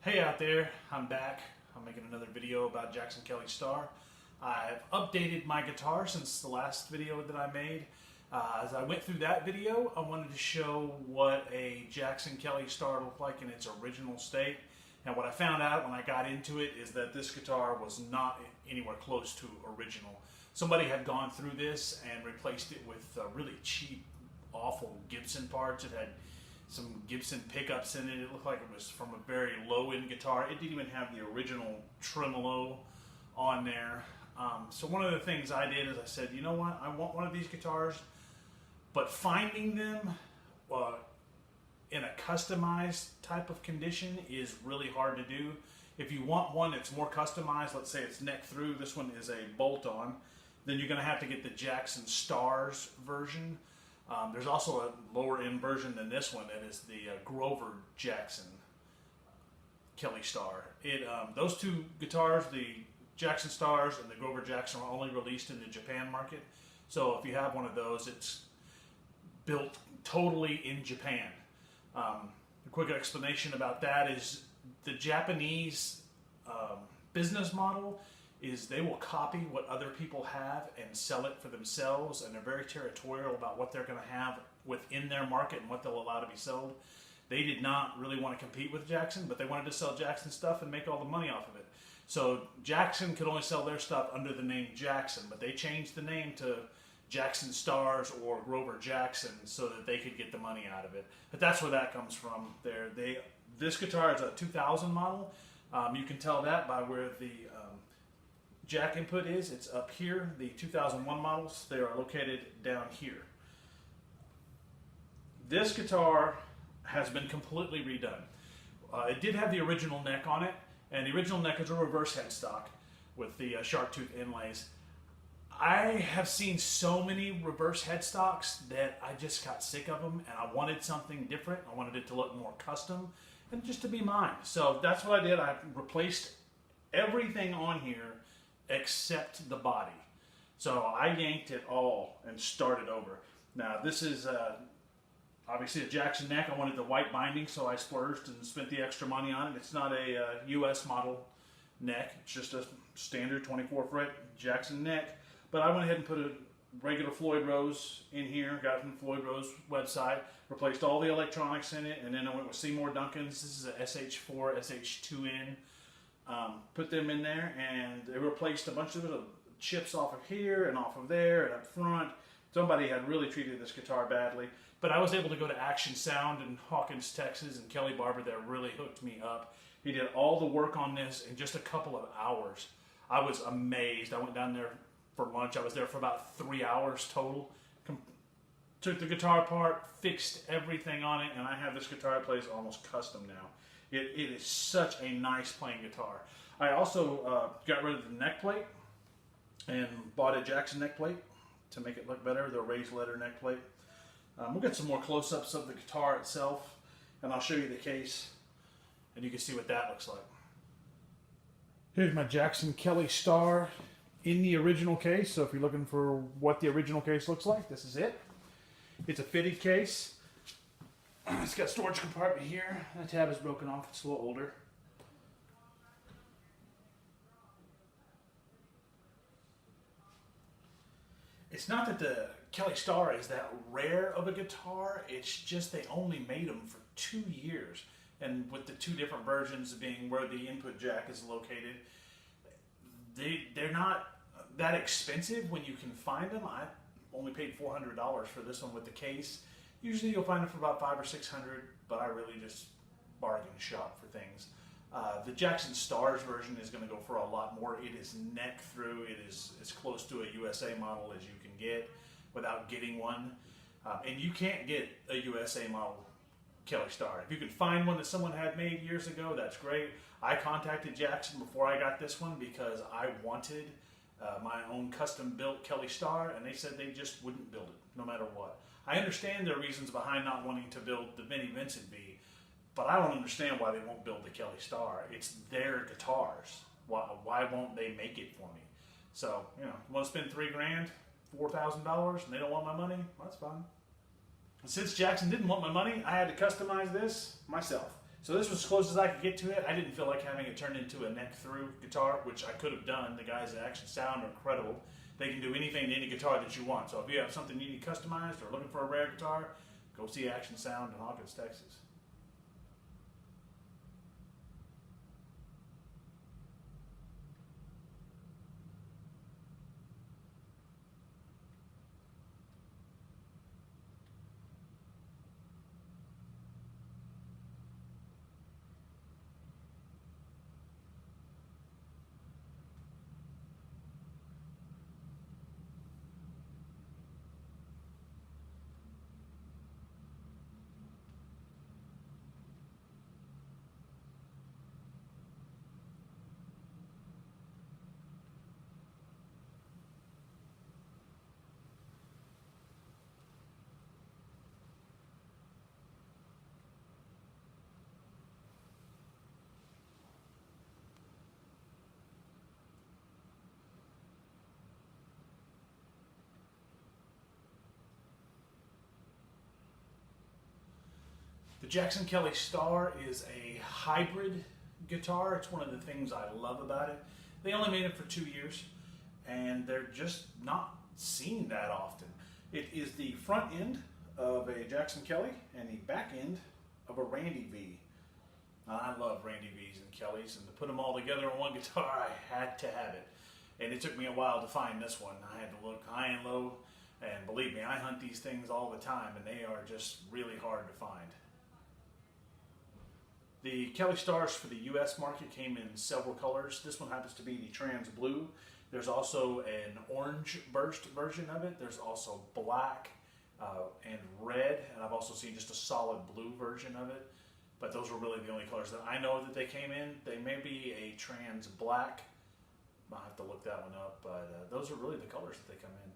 Hey out there, I'm back. I'm making another video about Jackson Kelly Star. I've updated my guitar since the last video that I made. As I went through that video, I wanted to show what a Jackson Kelly Star looked like in its original state. And what I found out when I got into it is that this guitar was not anywhere close to original. Somebody had gone through this and replaced it with really cheap, awful Gibson parts. It had some Gibson pickups in it. It looked like it was from a very low-end guitar. It didn't even have the original tremolo on there. So one of the things I did is I said, you know what, I want one of these guitars, but finding them in a customized type of condition is really hard to do. If you want one that's more customized, let's say it's neck through, this one is a bolt-on, then you're going to have to get the Jackson Stars version. There's also a lower end version than this one that is the Grover Jackson Kelly Star. Those two guitars, the Jackson Stars and the Grover Jackson, are only released in the Japan market. So if you have one of those, it's built totally in Japan. A quick explanation about that is the Japanese business model is they will copy what other people have and sell it for themselves, and they're very territorial about what they're going to have within their market and what they'll allow to be sold. They did not really want to compete with Jackson, but they wanted to sell Jackson stuff and make all the money off of it. So Jackson could only sell their stuff under the name Jackson, but they changed the name to Jackson Stars or Grover Jackson so that they could get the money out of it. But that's where that comes from. This guitar is a 2000 model. You can tell that by where the jack input is. It's up here. The 2001 models, they are located down here. This guitar has been completely redone. It did have the original neck on it, and the original neck is a reverse headstock with the shark tooth inlays. I have seen so many reverse headstocks that I just got sick of them, and I wanted something different. I wanted it to look more custom and just to be mine. So that's what I did. I replaced everything on here except the body. So I yanked it all and started over. Now this is obviously a Jackson neck. I wanted the white binding, so I splurged and spent the extra money on it. It's not a US model neck. It's just a standard 24-fret Jackson neck. But I went ahead and put a regular Floyd Rose in here, got it from the Floyd Rose website, replaced all the electronics in it, and then I went with Seymour Duncan's. This is a SH4, SH2N. Put them in there, and they replaced a bunch of little chips off of here and off of there and up front. Somebody had really treated this guitar badly, but I was able to go to Action Sound in Hawkins, Texas, and Kelly Barber there really hooked me up. He did all the work on this in just a couple of hours. I was amazed. I went down there for lunch. I was there for about 3 hours total. Took the guitar apart, fixed everything on it, and I have this guitar that plays almost custom now. It is such a nice playing guitar. I also got rid of the neck plate and bought a Jackson neck plate to make it look better, the raised letter neck plate. We'll get some more close-ups of the guitar itself, and I'll show you the case, and you can see what that looks like. Here's my Jackson Kelly Star in the original case. So if you're looking for what the original case looks like, this is it. It's a fitted case. It's got a storage compartment here. That tab is broken off. It's a little older. It's not that the Kelly Star is that rare of a guitar. It's just they only made them for 2 years. And with the two different versions being where the input jack is located, they're not that expensive when you can find them. I only paid $400 for this one with the case. Usually you'll find it for about $500 or $600, but I really just bargain shop for things. The Jackson Stars version is going to go for a lot more. It is neck through. It is as close to a USA model as you can get without getting one. And you can't get a USA model Kelly Star. If you can find one that someone had made years ago, that's great. I contacted Jackson before I got this one because I wanted my own custom built Kelly Star, and they said they just wouldn't build it no matter what. I understand their reasons behind not wanting to build the Vinnie Vincent V, but I don't understand why they won't build the Kelly Star. It's their guitars. Why won't they make it for me? So, you know, want to spend $3 grand, $4,000, and they don't want my money? Well, that's fine. Since Jackson didn't want my money, I had to customize this myself. So this was as close as I could get to it. I didn't feel like having it turned into a neck-through guitar, which I could have done. The guys at Action Sound are incredible. They can do anything to any guitar that you want. So if you have something you need customized or looking for a rare guitar, go see Action Sound in Hawkins, Texas. The Jackson Kelly Star is a hybrid guitar. It's one of the things I love about it. They only made it for 2 years, and they're just not seen that often. It is the front end of a Jackson Kelly and the back end of a Randy V. Now, I love Randy V's and Kellys, and to put them all together on one guitar, I had to have it. And it took me a while to find this one. I had to look high and low, and believe me, I hunt these things all the time, and they are just really hard to find. The Kelly Stars for the US market came in several colors. This one happens to be the trans blue. There's also an orange burst version of it. There's also black and red, and I've also seen just a solid blue version of it. But those were really the only colors that I know that they came in. They may be a trans black. I'll have to look that one up, but those are really the colors that they come in.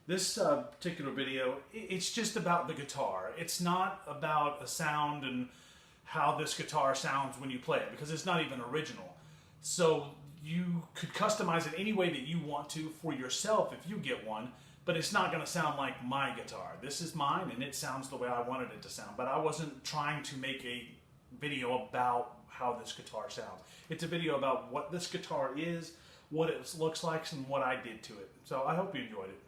This particular video, it's just about the guitar. It's not about a sound and how this guitar sounds when you play it, because it's not even original. So you could customize it any way that you want to for yourself if you get one, but it's not going to sound like my guitar. This is mine, and it sounds the way I wanted it to sound. But I wasn't trying to make a video about how this guitar sounds. It's a video about what this guitar is, what it looks like, and what I did to it. So I hope you enjoyed it.